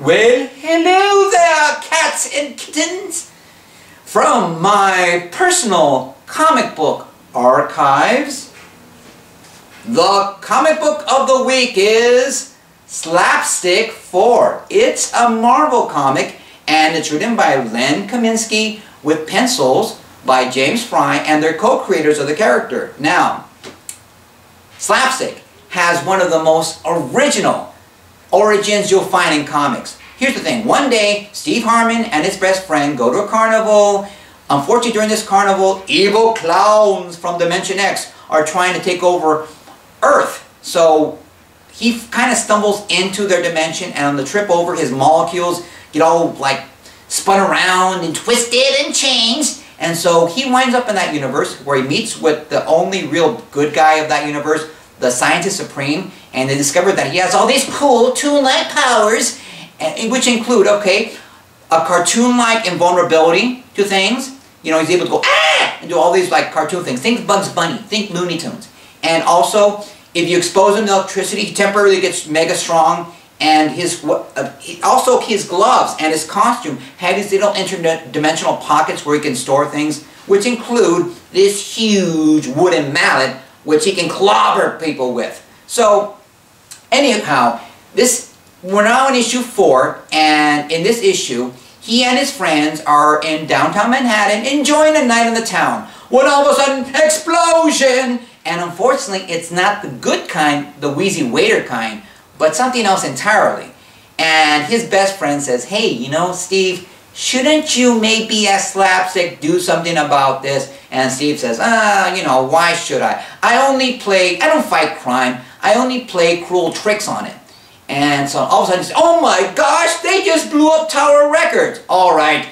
Well, hello there, cats and kittens! From my personal comic book archives, the comic book of the week is Slapstick 4. It's a Marvel comic, and it's written by Len Kaminsky with pencils by James Fry, and they're co-creators of the character. Now, Slapstick has one of the most original origins you'll find in comics. Here's the thing. One day, Steve Harmon and his best friend go to a carnival. Unfortunately, during this carnival, evil clowns from Dimension X are trying to take over Earth. So he kind of stumbles into their dimension, and on the trip over, his molecules get all like spun around and twisted and changed. And so he winds up in that universe where he meets with the only real good guy of that universe, the Scientist Supreme, and they discover that he has all these cool toon-like powers, which include, okay, a cartoon-like invulnerability to things. You know, he's able to go, ah! And do all these, like, cartoon things. Think Bugs Bunny. Think Looney Tunes. And also, if you expose him to electricity, he temporarily gets mega strong. And also his gloves and his costume have these little interdimensional pockets where he can store things, which include this huge wooden mallet, which he can clobber people with. So, anyhow, we're now in issue 4, and in this issue, he and his friends are in downtown Manhattan enjoying a night in the town, when all of a sudden, explosion! And unfortunately, it's not the good kind, the wheezy waiter kind, but something else entirely. And his best friend says, hey, you know, Steve, shouldn't you maybe as Slapstick do something about this? And Steve says, you know, why should I? I don't fight crime. I only play cruel tricks on it. And so all of a sudden he says, oh my gosh, they just blew up Tower Records. All right,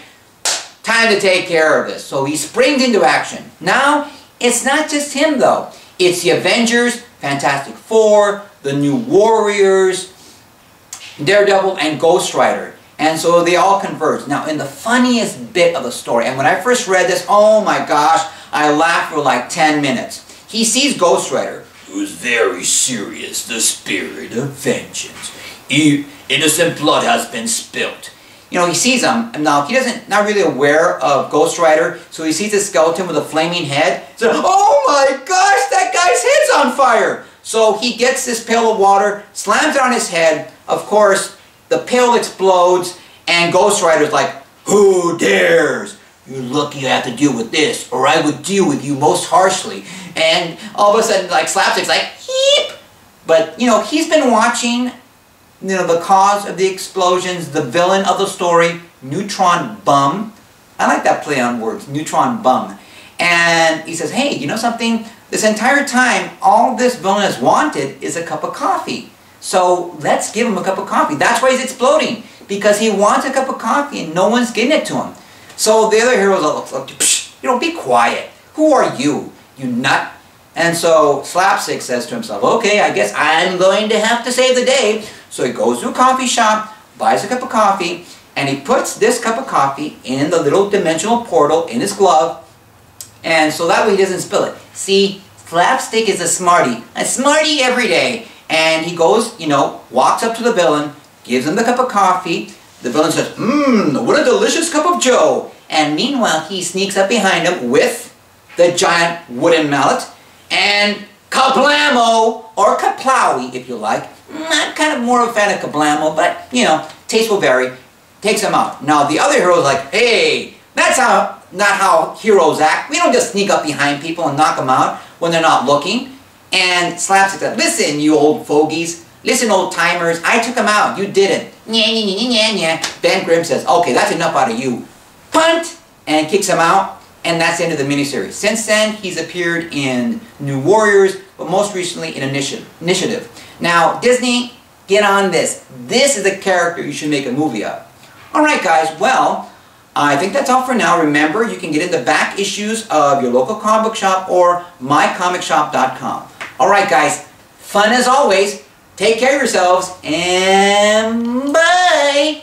time to take care of this. So he springs into action. Now, it's not just him though. It's the Avengers, Fantastic Four, the New Warriors, Daredevil, and Ghost Rider. And so they all converge. Now, in the funniest bit of the story, and when I first read this, oh my gosh, I laughed for like 10 minutes. He sees Ghost Rider, who's very serious, the spirit of vengeance. Innocent blood has been spilt. You know, he sees him, and now he not really aware of Ghost Rider, so he sees a skeleton with a flaming head. So, oh my gosh, that guy's head's on fire! So he gets this pail of water, slams it on his head. Of course, the pail explodes, and Ghost Rider's like, who dares? You're lucky I have to deal with this, or I would deal with you most harshly. And all of a sudden, like, Slapstick's like, heep! But, you know, he's been watching, you know, the cause of the explosions, the villain of the story, Neutron Bum. I like that play on words, Neutron Bum. And he says, hey, you know something? This entire time, all this villain has wanted is a cup of coffee. So let's give him a cup of coffee. That's why he's exploding, because he wants a cup of coffee and no one's getting it to him. So the other heroes are like, psh, you know, be quiet. Who are you, you nut? And so Slapstick says to himself, okay, I guess I'm going to have to save the day. So he goes to a coffee shop, buys a cup of coffee, and he puts this cup of coffee in the little dimensional portal in his glove, and so that way he doesn't spill it. See, Slapstick is a smarty every day. And he goes, you know, walks up to the villain, gives him the cup of coffee. The villain says, what a delicious cup of joe. And meanwhile, he sneaks up behind him with the giant wooden mallet. And kablamo, or kaplowy, if you like. I'm kind of more of a fan of kablamo, but, you know, taste will vary. Takes him out. Now, the other hero's like, hey, that's not how heroes act. We don't just sneak up behind people and knock them out when they're not looking. And Slapstick said, listen, you old fogies. Listen, old timers. I took him out. You didn't. Ben Grimm says, okay, that's enough out of you. Punt! And kicks him out. And that's the end of the miniseries. Since then, he's appeared in New Warriors, but most recently in Initiative. Now, Disney, get on this. This is a character you should make a movie of. Alright, guys. Well, I think that's all for now. Remember, you can get in the back issues of your local comic book shop or mycomicshop.com. Alright guys, fun as always. Take care of yourselves, and bye!